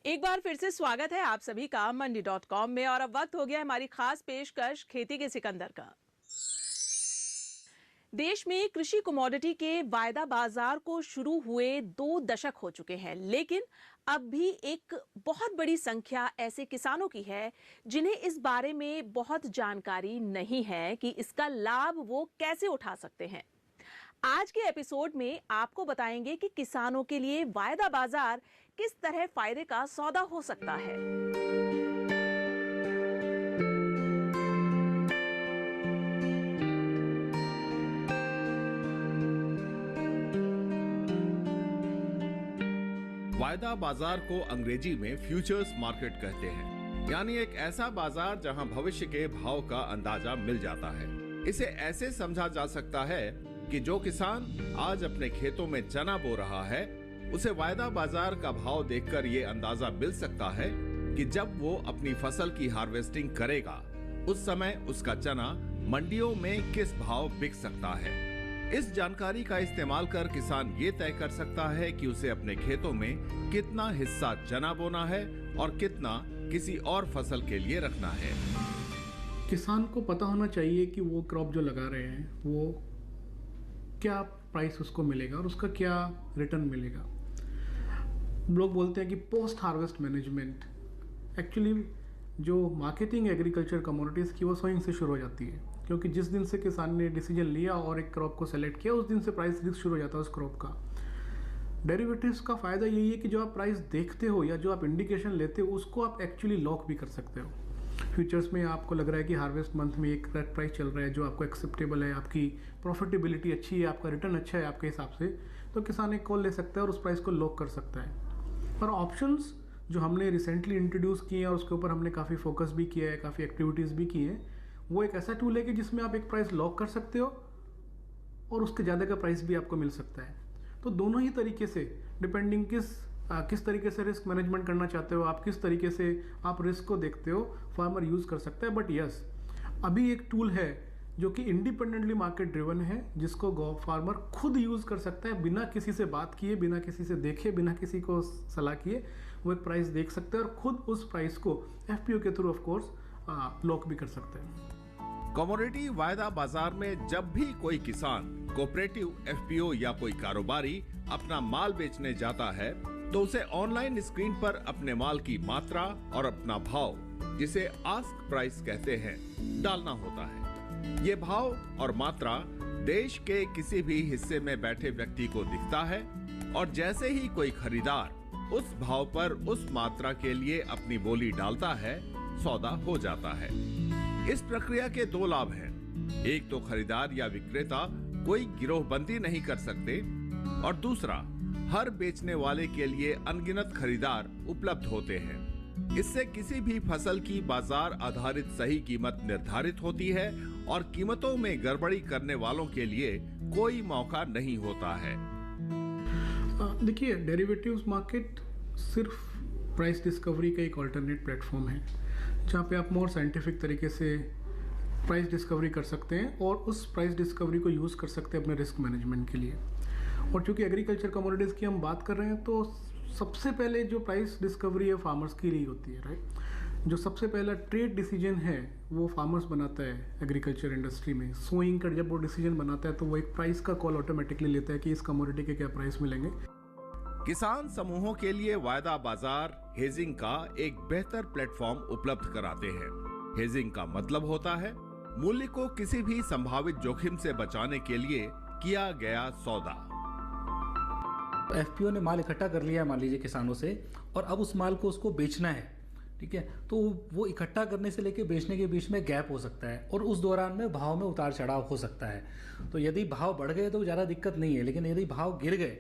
एक बार फिर से स्वागत है आप सभी का मंडी.com में। और अब वक्त हो गया हमारी खास पेशकश खेती के सिकंदर का। देश में कृषि कमोडिटी के वायदा बाजार को शुरू हुए 2 दशक हो चुके हैं, लेकिन अब भी एक बहुत बड़ी संख्या ऐसे किसानों की है जिन्हें इस बारे में बहुत जानकारी नहीं है कि इसका लाभ वो कैसे उठा सकते हैं। आज के एपिसोड में आपको बताएंगे कि किसानों के लिए वायदा बाजार किस तरह फायदे का सौदा हो सकता है। वायदा बाजार को अंग्रेजी में फ्यूचर्स मार्केट कहते हैं, यानी एक ऐसा बाजार जहां भविष्य के भाव का अंदाजा मिल जाता है। इसे ऐसे समझा जा सकता है कि जो किसान आज अपने खेतों में चना बो रहा है, उसे वायदा बाजार का भाव देखकर ये अंदाजा मिल सकता है कि जब वो अपनी फसल की हार्वेस्टिंग करेगा, उस समय उसका चना मंडियों में किस भाव बिक सकता है। इस जानकारी का इस्तेमाल कर किसान ये तय कर सकता है कि उसे अपने खेतों में कितना हिस्सा चना बोना है और कितना किसी और फसल के लिए रखना है। किसान को पता होना चाहिए कि वो क्रॉप जो लगा रहे हैं वो क्या प्राइस उसको मिलेगा और उसका क्या रिटर्न मिलेगा। लोग बोलते हैं कि पोस्ट हार्वेस्ट मैनेजमेंट, एक्चुअली जो मार्केटिंग एग्रीकल्चर कमोडिटीज़ की वो सोइंग से शुरू हो जाती है, क्योंकि जिस दिन से किसान ने डिसीजन लिया और एक क्रॉप को सेलेक्ट किया, उस दिन से प्राइस रिस्क शुरू हो जाता है उस क्रॉप का। डेरिवेटिव्स का फ़ायदा यही है कि जो आप प्राइस देखते हो या जो आप इंडिकेशन लेते हो उसको आप एक्चुअली लॉक भी कर सकते हो। फ्यूचर्स में आपको लग रहा है कि हार्वेस्ट मंथ में एक प्राइस चल रहा है जो आपको एक्सेप्टेबल है, आपकी प्रॉफिटेबिलिटी अच्छी है, आपका रिटर्न अच्छा है आपके हिसाब से, तो किसान एक कॉल ले सकता है और उस प्राइस को लॉक कर सकता है। और ऑप्शंस जो हमने रिसेंटली इंट्रोड्यूस किए हैं और उसके ऊपर हमने काफ़ी फोकस भी किया है, काफ़ी एक्टिविटीज़ भी की हैं, वो एक ऐसा टूल है कि जिसमें आप एक प्राइस लॉक कर सकते हो और उसके ज़्यादा का प्राइस भी आपको मिल सकता है। तो दोनों ही तरीके से डिपेंडिंग किस तरीके से रिस्क मैनेजमेंट करना चाहते हो, आप किस तरीके से आप रिस्क को देखते हो, फार्मर यूज़ कर सकता है। बट यस, अभी एक टूल है जो कि इंडिपेंडेंटली मार्केट ड्रिवन है, जिसको फार्मर खुद यूज़ कर सकता है, बिना किसी से बात किए, बिना किसी से देखे, बिना किसी को सलाह किए वो एक प्राइस देख सकते हैं और खुद उस प्राइस को एफपीओ के थ्रू ऑफ कोर्स लॉक भी कर सकते हैं। कमोडिटी वायदा बाजार में जब भी कोई किसान कोऑपरेटिव, एफपीओ या कोई कारोबारी अपना माल बेचने जाता है, तो उसे ऑनलाइन स्क्रीन पर अपने माल की मात्रा और अपना भाव, जिसे आस्क प्राइस कहते हैं, डालना होता है। ये भाव और मात्रा देश के किसी भी हिस्से में बैठे व्यक्ति को दिखता है और जैसे ही कोई खरीदार उस भाव पर उस मात्रा के लिए अपनी बोली डालता है, सौदा हो जाता है। इस प्रक्रिया के 2 लाभ हैं। एक तो खरीदार या विक्रेता कोई गिरोहबंदी नहीं कर सकते और दूसरा, हर बेचने वाले के लिए अनगिनत खरीदार उपलब्ध होते हैं। इससे किसी भी फसल की बाजार आधारित सही कीमत निर्धारित होती है और कीमतों में गड़बड़ी करने वालों के लिए कोई मौका नहीं होता है। देखिए, डेरिवेटिव्स मार्केट सिर्फ प्राइस डिस्कवरी का एक अल्टरनेट प्लेटफॉर्म है, जहाँ पे आप मोर साइंटिफिक तरीके से प्राइस डिस्कवरी कर सकते हैं और उस प्राइस डिस्कवरी को यूज़ कर सकते हैं अपने रिस्क मैनेजमेंट के लिए। और चूँकि एग्रीकल्चर कमोडिटीज़ की हम बात कर रहे हैं, तो सबसे पहले जो प्राइस डिस्कवरी है फार्मर्स की लिए होती है, राइट। जो सबसे पहला ट्रेड डिसीजन है वो फार्मर्स बनाता है एग्रीकल्चर इंडस्ट्री में। सोइंग का जब वो डिसीजन बनाता है तो वो एक प्राइस का कॉल ऑटोमेटिकली लेता है कि इस कमोडिटी के क्या प्राइस मिलेंगे। किसान समूहों के लिए वायदा बाजार हेजिंग का एक बेहतर प्लेटफॉर्म उपलब्ध कराते हैं। हेजिंग का मतलब होता है मूल्य को किसी भी संभावित जोखिम से बचाने के लिए किया गया सौदा। एफपीओ ने माल इकट्ठा कर लिया है मान लीजिए किसानों से, और अब उस माल को उसको बेचना है, ठीक है। तो वो इकट्ठा करने से लेकर बेचने के बीच में गैप हो सकता है और उस दौरान में भाव में उतार चढ़ाव हो सकता है। तो यदि भाव बढ़ गए तो ज़्यादा दिक्कत नहीं है, लेकिन यदि भाव गिर गए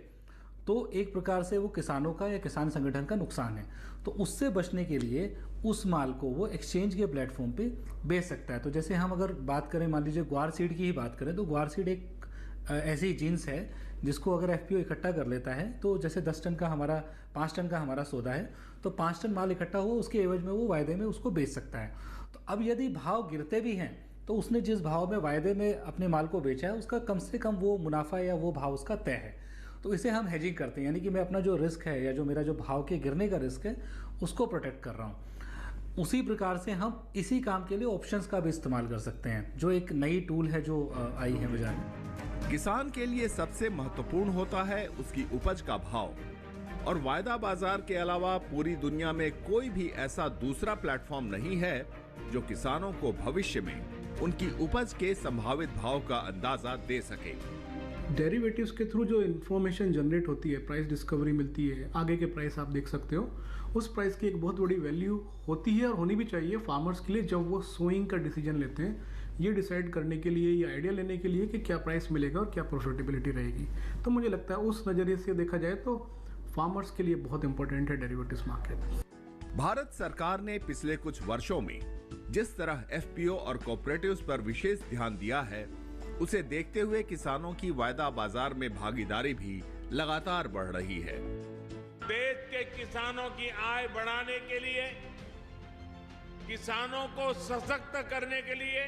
तो एक प्रकार से वो किसानों का या किसान संगठन का नुकसान है। तो उससे बचने के लिए उस माल को वो एक्सचेंज के प्लेटफॉर्म पे बेच सकता है। तो जैसे हम अगर बात करें, मान लीजिए ग्वार सीड की ही बात करें, तो ग्वार सीड एक ऐसी जीन्स है जिसको अगर एफपीओ इकट्ठा कर लेता है, तो जैसे 5 टन का हमारा सौदा है, तो 5 टन माल इकट्ठा हो, उसके एवज में वो वायदे में उसको बेच सकता है। तो अब यदि भाव गिरते भी हैं तो उसने जिस भाव में वायदे में अपने माल को बेचा है उसका कम से कम वो मुनाफा या वो भाव उसका तय है। तो इसे हम हेजिंग करते हैं, यानी कि मैं अपना जो रिस्क है या जो मेरा जो भाव के गिरने का रिस्क है उसको प्रोटेक्ट कर रहा हूँ। उसी प्रकार से हम इसी काम के लिए ऑप्शंस का भी इस्तेमाल कर सकते हैं, जो एक नई टूल है जो आई है बाजार में। किसान के लिए सबसे महत्वपूर्ण होता है उसकी उपज का भाव, और वायदा बाजार के अलावा पूरी दुनिया में कोई भी ऐसा दूसरा प्लेटफॉर्म नहीं है जो किसानों को भविष्य में उनकी उपज के संभावित भाव का अंदाजा दे सके। डेरिवेटिव्स के थ्रू जो इन्फॉर्मेशन जनरेट होती है, प्राइस डिस्कवरी मिलती है, आगे के प्राइस आप देख सकते हो, उस प्राइस की एक बहुत बड़ी वैल्यू होती है और होनी भी चाहिए फार्मर्स के लिए जब वो सोइंग का डिसीजन लेते हैं, ये डिसाइड करने के लिए, ये आइडिया लेने के लिए कि क्या प्राइस मिलेगा और क्या प्रॉफिटेबिलिटी रहेगी। तो मुझे लगता है उस नज़रिए से देखा जाए तो फार्मर्स के लिए बहुत इंपॉर्टेंट है डेरिवेटिव्स मार्केट। भारत सरकार ने पिछले कुछ वर्षों में जिस तरह एफपीओ और कोऑपरेटिव्स पर विशेष ध्यान दिया है, उसे देखते हुए किसानों की वायदा बाजार में भागीदारी भी लगातार बढ़ रही है। देश के किसानों की आय बढ़ाने के लिए, किसानों को सशक्त करने के लिए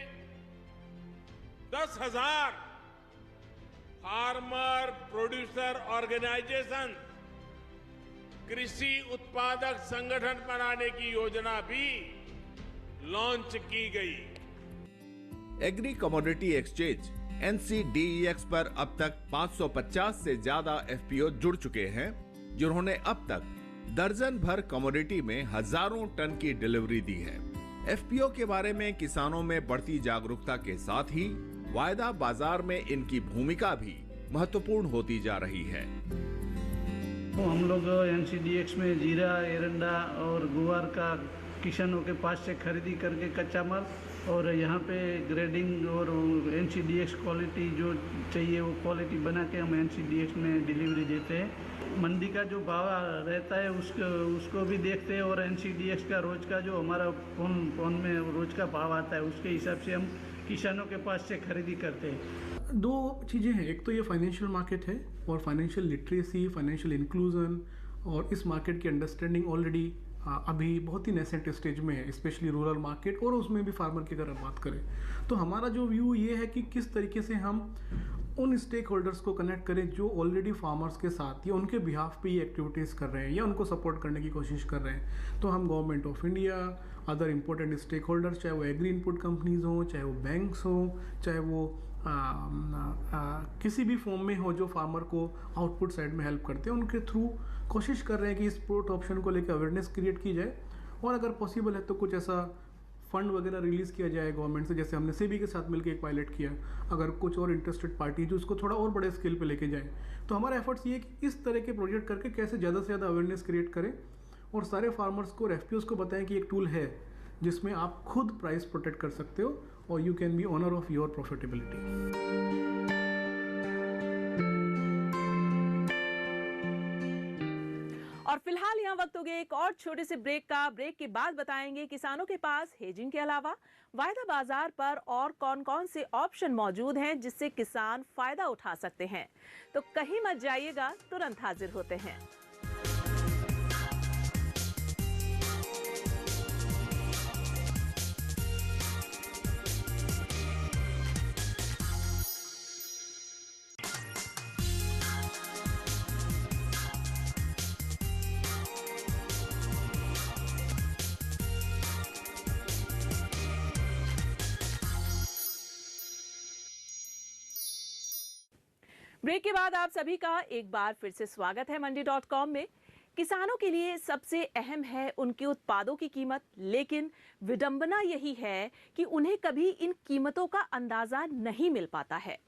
10,000 फार्मर प्रोड्यूसर ऑर्गेनाइजेशन, कृषि उत्पादक संगठन बनाने की योजना भी लॉन्च की गई। एग्री कमोडिटी एक्सचेंज NCDEX पर अब तक 550 से ज्यादा एफपीओ जुड़ चुके हैं, जिन्होंने अब तक दर्जन भर कमोडिटी में हजारों टन की डिलीवरी दी है। एफपीओ के बारे में किसानों में बढ़ती जागरूकता के साथ ही वायदा बाजार में इनकी भूमिका भी महत्वपूर्ण होती जा रही है। तो हम लोग NCDEX में जीरा, एरंडा और गुवार का किसानों के पास से खरीदी करके कच्चा माल, और यहाँ पे ग्रेडिंग और NCDEX क्वालिटी जो चाहिए वो क्वालिटी बना के हम NCDEX में डिलीवरी देते हैं। मंडी का जो भाव रहता है उसको भी देखते हैं, और NCDEX का रोज का जो हमारा फोन में रोज का भाव आता है उसके हिसाब से हम किसानों के पास से खरीदी करते हैं। दो चीज़ें हैं, एक तो ये फाइनेंशियल मार्केट है और फाइनेंशियल लिटरेसी, फाइनेंशियल इंक्लूजन और इस मार्केट की अंडरस्टैंडिंग ऑलरेडी अभी बहुत ही नेसेंट स्टेज में है, स्पेशली रूरल मार्केट, और उसमें भी फार्मर की अगर बात करें तो हमारा जो व्यू ये है कि किस तरीके से हम उन स्टेक होल्डर्स को कनेक्ट करें जो ऑलरेडी फार्मर्स के साथ या उनके बिहाफ पे ये एक्टिविटीज़ कर रहे हैं या उनको सपोर्ट करने की कोशिश कर रहे हैं। तो हम government of India, other important stakeholders, चाहे वो एग्री इनपुट कंपनीज हों, चाहे वो बैंक्स हों, चाहे वो किसी भी फॉर्म में हो जो फार्मर को आउटपुट साइड में हेल्प करते हैं, उनके थ्रू कोशिश कर रहे हैं कि इस पुट ऑप्शन को लेकर अवेयरनेस क्रिएट की जाए, और अगर पॉसिबल है तो कुछ ऐसा फंड वगैरह रिलीज़ किया जाए गवर्नमेंट से, जैसे हमने सेबी के साथ मिलकर एक पायलट किया। अगर कुछ और इंटरेस्टेड पार्टी जो उसको थोड़ा और बड़े स्केल पे लेके जाए, तो हमारा एफर्ट्स ये है कि इस तरह के प्रोजेक्ट करके कैसे ज़्यादा से ज़्यादा अवेयरनेस क्रिएट करें और सारे फार्मर्स को और एफपीओस को बताएं कि एक टूल है जिसमें आप खुद प्राइस प्रोटेक्ट कर सकते हो और you can be owner of your profitability. और फिलहाल यहाँ वक्त हो गया एक और छोटे से ब्रेक का। ब्रेक के बाद बताएंगे किसानों के पास हेजिंग के अलावा वायदा बाजार पर और कौन कौन से ऑप्शन मौजूद हैं जिससे किसान फायदा उठा सकते हैं। तो कहीं मत जाइएगा, तुरंत हाजिर होते हैं। ब्रेक के बाद आप सभी का एक बार फिर से स्वागत है मंडी.com में। किसानों के लिए सबसे अहम है उनके उत्पादों की कीमत, लेकिन विडंबना यही है कि उन्हें कभी इन कीमतों का अंदाजा नहीं मिल पाता है।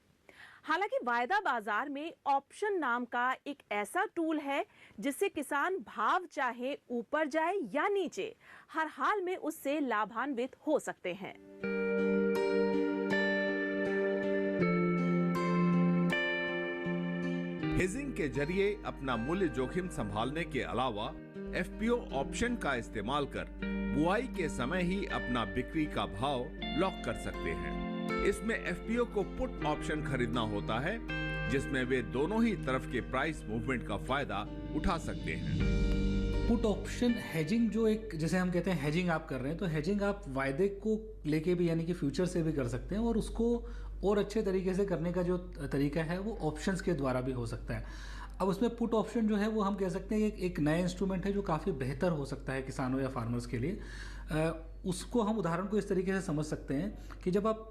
हालांकि वायदा बाजार में ऑप्शन नाम का एक ऐसा टूल है जिससे किसान भाव चाहे ऊपर जाए या नीचे, हर हाल में उससे लाभान्वित हो सकते हैं। हेजिंग के जरिए अपना मूल्य जोखिम संभालने के अलावा एफपीओ ऑप्शन का इस्तेमाल कर बुआई के समय ही अपना बिक्री का भाव लॉक कर सकते हैं। इसमें एफपीओ को पुट ऑप्शन खरीदना होता है, जिसमें वे दोनों ही तरफ के प्राइस मूवमेंट का फायदा उठा सकते हैं। पुट ऑप्शन हेजिंग, जो एक जैसे हम कहते हैं हेजिंग आप कर रहे हैं, तो हेजिंग आप वायदे को लेके भी यानी कि फ्यूचर से भी कर सकते हैं, और उसको और अच्छे तरीके से करने का जो तरीका है वो ऑप्शंस के द्वारा भी हो सकता है। अब उसमें पुट ऑप्शन जो है वो हम कह सकते हैं एक नया इंस्ट्रूमेंट है जो काफ़ी बेहतर हो सकता है किसानों या फार्मर्स के लिए। उसको हम उदाहरण को इस तरीके से समझ सकते हैं कि जब आप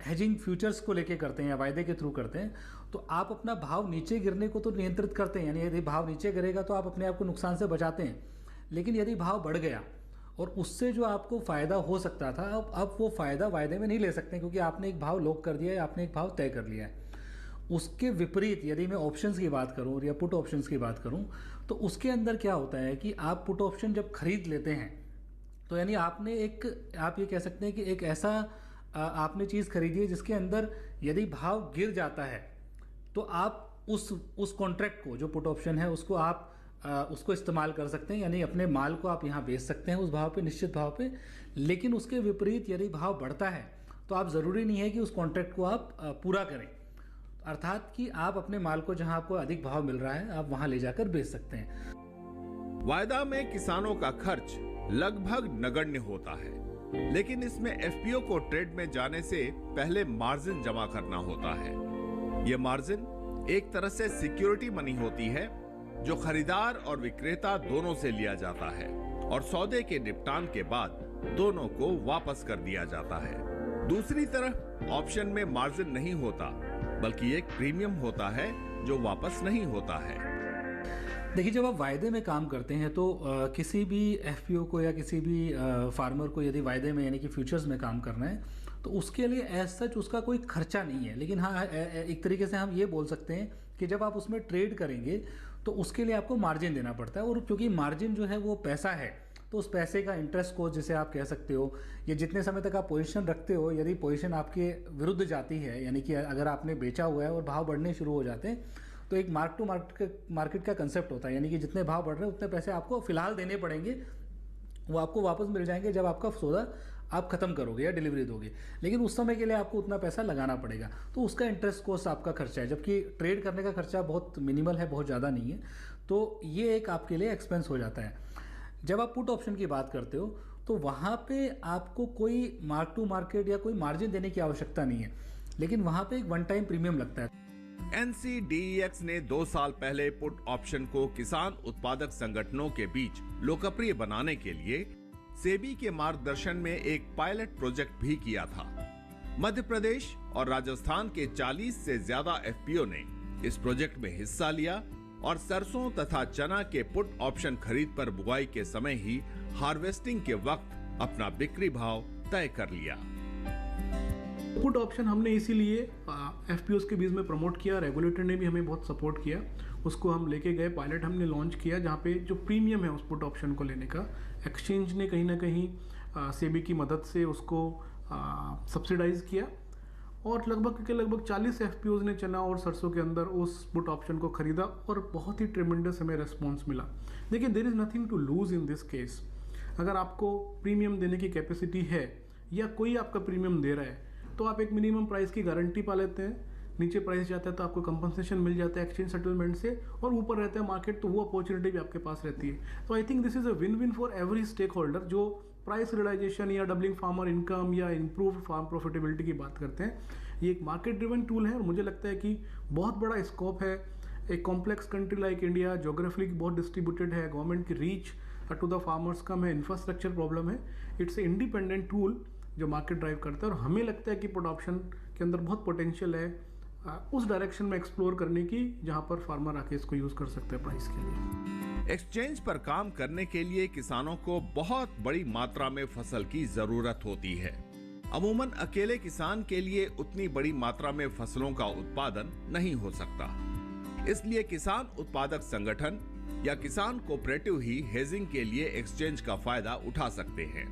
हेजिंग फ्यूचर्स को लेके करते हैं या वायदे के थ्रू करते हैं, तो आप अपना भाव नीचे गिरने को तो नियंत्रित करते हैं, यानी यदि भाव नीचे गिरेगा तो आप अपने आप को नुकसान से बचाते हैं। लेकिन यदि भाव बढ़ गया और उससे जो आपको फ़ायदा हो सकता था, अब वो फ़ायदा वायदे में नहीं ले सकते क्योंकि आपने एक भाव लॉक कर दिया है, आपने एक भाव तय कर लिया है। उसके विपरीत यदि मैं ऑप्शंस की बात करूं या पुट ऑप्शंस की बात करूं, तो उसके अंदर क्या होता है कि आप पुट ऑप्शन जब खरीद लेते हैं तो यानी आपने आप ये कह सकते हैं कि एक ऐसा आपने चीज़ खरीदी है जिसके अंदर यदि भाव गिर जाता है तो आप उस कॉन्ट्रैक्ट को, जो पुट ऑप्शन है, उसको आप उसको इस्तेमाल कर सकते हैं, यानी अपने माल को आप यहाँ बेच सकते हैं उस भाव पे, निश्चित भाव पे। लेकिन उसके विपरीत यदि भाव बढ़ता है तो आप ज़रूरी नहीं है कि उस कॉन्ट्रैक्ट को आप पूरा करें, अर्थात कि आप अपने माल को जहां आपको अधिक भाव मिल रहा है आप वहां ले जाकर बेच सकते हैं। वायदा में किसानों का खर्च लगभग नगण्य होता है, लेकिन इसमें एफपीओ को ट्रेड में जाने से पहले मार्जिन जमा करना होता है। यह मार्जिन एक तरह से सिक्योरिटी मनी होती है जो खरीदार और विक्रेता दोनों से लिया जाता है और सौदे के निपटान के बाद दोनों को वापस कर दिया जाता है। दूसरी तरफ ऑप्शन में मार्जिन नहीं होता, बल्कि एक प्रीमियम होता है जो वापस नहीं होता है। देखिए, जब आप वायदे में काम करते हैं तो किसी भी एफपीओ को या किसी भी फार्मर को यदि वायदे में यानी कि फ्यूचर्स में काम करना है तो उसके लिए एज सच उसका कोई खर्चा नहीं है। लेकिन हाँ, एक तरीके से हम ये बोल सकते हैं कि जब आप उसमें ट्रेड करेंगे तो उसके लिए आपको मार्जिन देना पड़ता है, और क्योंकि मार्जिन जो है वो पैसा है तो उस पैसे का इंटरेस्ट कोस्ट जिसे आप कह सकते हो, या जितने समय तक आप पोजीशन रखते हो, यदि पोजीशन आपके विरुद्ध जाती है, यानी कि अगर आपने बेचा हुआ है और भाव बढ़ने शुरू हो जाते हैं तो एक मार्क टू मार्केट का कंसेप्ट होता है, यानी कि जितने भाव बढ़ रहे हैं उतने पैसे आपको फिलहाल देने पड़ेंगे, वो आपको वापस मिल जाएंगे जब आपका सौदा आप खत्म करोगे या डिलीवरी दोगे। लेकिन उस समय के लिए आपको उतना पैसा लगाना पड़ेगा, तो उसका इंटरेस्ट कोस्ट आपका खर्चा है, जबकि ट्रेड करने का खर्चा बहुत मिनिमल है, बहुत ज़्यादा नहीं है। तो ये एक आपके लिए एक्सपेंस हो जाता है। जब आप पुट ऑप्शन की बात करते हो तो वहाँ पे आपको कोई मार्क टू मार्केट या कोई मार्जिन देने की आवश्यकता नहीं है, लेकिन वहाँ पे एक वन टाइम प्रीमियम लगता है। NCDEX ने 2 साल पहले पुट ऑप्शन को किसान उत्पादक संगठनों के बीच लोकप्रिय बनाने के लिए सेबी के मार्गदर्शन में एक पायलट प्रोजेक्ट भी किया था। मध्य प्रदेश और राजस्थान के 40 से ज्यादा एफपीओ ने इस प्रोजेक्ट में हिस्सा लिया और सरसों तथा चना के पुट ऑप्शन खरीद पर बुआई के समय ही हार्वेस्टिंग के वक्त अपना बिक्री भाव तय कर लिया। पुट ऑप्शन हमने इसीलिए एफपीओस के बीच में प्रमोट किया, रेगुलेटर ने भी हमें बहुत सपोर्ट किया, उसको हम लेके गए, पायलट हमने लॉन्च किया, जहाँ पे जो प्रीमियम है उस पुट ऑप्शन को लेने का एक्सचेंज ने कहीं ना कहीं सेबी की मदद से उसको सब्सिडाइज किया, और लगभग 40 एफपीओस ने चना और सरसों के अंदर उस पुट ऑप्शन को खरीदा और बहुत ही ट्रेमेंडस हमें रेस्पॉन्स मिला। देखिए, there is nothing to lose in this case. अगर आपको प्रीमियम देने की कैपेसिटी है या कोई आपका प्रीमियम दे रहा है तो आप एक मिनिमम प्राइस की गारंटी पा लेते हैं, नीचे प्राइस जाता है तो आपको कंपनसेशन मिल जाता है एक्सचेंज सेटलमेंट से, और ऊपर रहता है मार्केट तो वो अपॉर्चुनिटी भी आपके पास रहती है। तो I think this is a win win for every stakeholder जो प्राइस रियलाइजेशन या डबलिंग फार्मर इनकम या इम्प्रूव फार्म प्रॉफिटेबिलिटी की बात करते हैं। ये एक मार्केट ड्रिवन टूल है और मुझे लगता है कि बहुत बड़ा स्कोप है। एक complex country like India, geographically बहुत डिस्ट्रीब्यूटेड है, गवर्नमेंट की रीच टू द फार्मर्स कम है, इंफ्रास्ट्रक्चर प्रॉब्लम है। इट्स ए इंडिपेंडेंट टूल जो मार्केट ड्राइव करता है, और हमें लगता है कि पुट ऑप्शन के अंदर बहुत पोटेंशियल है उस डायरेक्शन में एक्सप्लोर करने की जहां पर फार्मर आके इसको यूज कर सकते हैं प्राइस के लिए। एक्सचेंज पर काम करने के लिए किसानों को बहुत बड़ी मात्रा में फसल की जरूरत होती है। अमूमन अकेले किसान के लिए उतनी बड़ी मात्रा में फसलों का उत्पादन नहीं हो सकता, इसलिए किसान उत्पादक संगठन या किसान कोऑपरेटिव ही हेजिंग के लिए एक्सचेंज का फायदा उठा सकते हैं।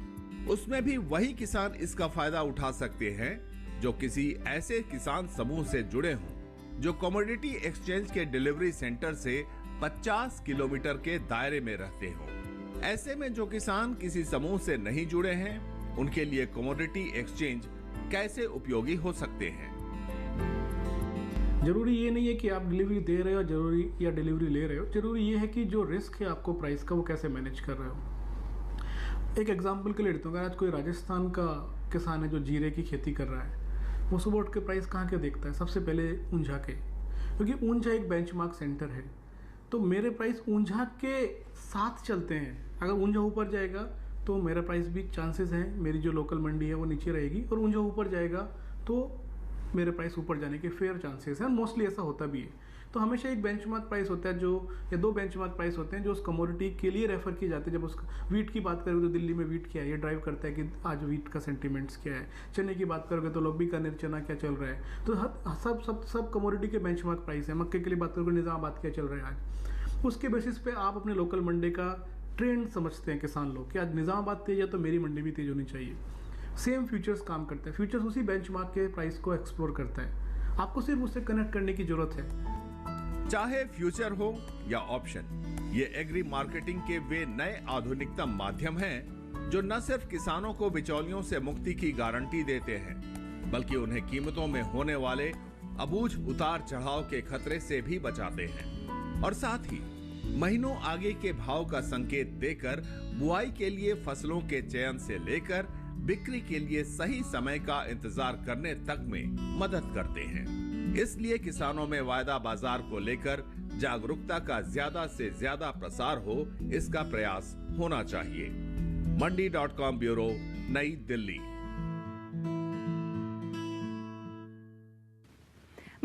उसमें भी वही किसान इसका फायदा उठा सकते हैं जो किसी ऐसे किसान समूह से जुड़े हों जो कमोडिटी एक्सचेंज के डिलीवरी सेंटर से 50 किलोमीटर के दायरे में रहते हों। ऐसे में जो किसान किसी समूह से नहीं जुड़े हैं उनके लिए कमोडिटी एक्सचेंज कैसे उपयोगी हो सकते हैं? जरूरी ये नहीं है कि आप डिलीवरी दे रहे हो जरूरी या डिलीवरी ले रहे हो, जरूरी ये है कि जो रिस्क है आपको प्राइस का वो कैसे मैनेज कर रहे हो। एक एग्जांपल के लिए लेता हूँ, अगर आज कोई राजस्थान का किसान है जो जीरे की खेती कर रहा है, वो सुबह उठ के प्राइस कहाँ के देखता है? सबसे पहले ऊंझा के, क्योंकि ऊंझा एक बेंचमार्क सेंटर है। तो मेरे प्राइस ऊंझा के साथ चलते हैं। अगर ऊंझा ऊपर जाएगा तो मेरा प्राइस भी चांसेस हैं मेरी जो लोकल मंडी है वो नीचे रहेगी, और ऊंझा ऊपर जाएगा तो मेरे प्राइस ऊपर जाने के फेयर चांसेस हैं। मोस्टली ऐसा होता भी है। तो हमेशा एक बेंचमार्क प्राइस होता है जो, या 2 बेंचमार्क प्राइस होते हैं जो उस कमोडिटी के लिए रेफर किए जाते हैं। जब उसका वीट की बात करोगे तो दिल्ली में वीट क्या है, ये ड्राइव करता है कि आज वीट का सेंटीमेंट्स क्या है। चने की बात करोगे तो लोग बीकानेर चना क्या चल रहा है। तो सब कमोडिटी के बेंचमार्क प्राइस है। मक्के के लिए बात करोगे निज़ामाबाद क्या चल रहा है आज। उसके बेसिस पे आप अपने लोकल मंडी का ट्रेंड समझते हैं किसान लोग कि आज निज़ामाबाद तेज है तो मेरी मंडी भी तेज होनी चाहिए। सेम फ्यूचर्स काम करता है। फ्यूचर्स उसी बेंचमार्क के प्राइस को एक्सप्लोर करता है। आपको सिर्फ उससे कनेक्ट करने की जरूरत है। चाहे फ्यूचर हो या ऑप्शन, ये एग्री मार्केटिंग के वे नए आधुनिकतम माध्यम हैं जो न सिर्फ किसानों को बिचौलियों से मुक्ति की गारंटी देते हैं, बल्कि उन्हें कीमतों में होने वाले अबूझ उतार चढ़ाव के खतरे से भी बचाते हैं, और साथ ही महीनों आगे के भाव का संकेत देकर बुआई के लिए फसलों के चयन से लेकर बिक्री के लिए सही समय का इंतजार करने तक में मदद करते हैं। इसलिए किसानों में वायदा बाजार को लेकर जागरूकता का ज्यादा से ज्यादा प्रसार हो, इसका प्रयास होना चाहिए। मंडी.com ब्यूरो, नई दिल्ली।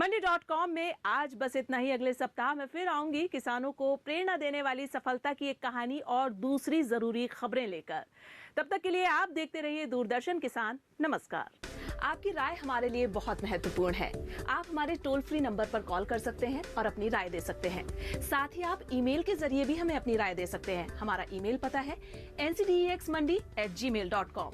मंडी.com में आज बस इतना ही। अगले सप्ताह मैं फिर आऊंगी किसानों को प्रेरणा देने वाली सफलता की एक कहानी और दूसरी जरूरी खबरें लेकर। तब तक के लिए आप देखते रहिए दूरदर्शन किसान। नमस्कार। आपकी राय हमारे लिए बहुत महत्वपूर्ण है। आप हमारे टोल फ्री नंबर पर कॉल कर सकते हैं और अपनी राय दे सकते हैं। साथ ही आप ईमेल के जरिए भी हमें अपनी राय दे सकते हैं। हमारा ईमेल पता है ncdexmandi@gmail.com।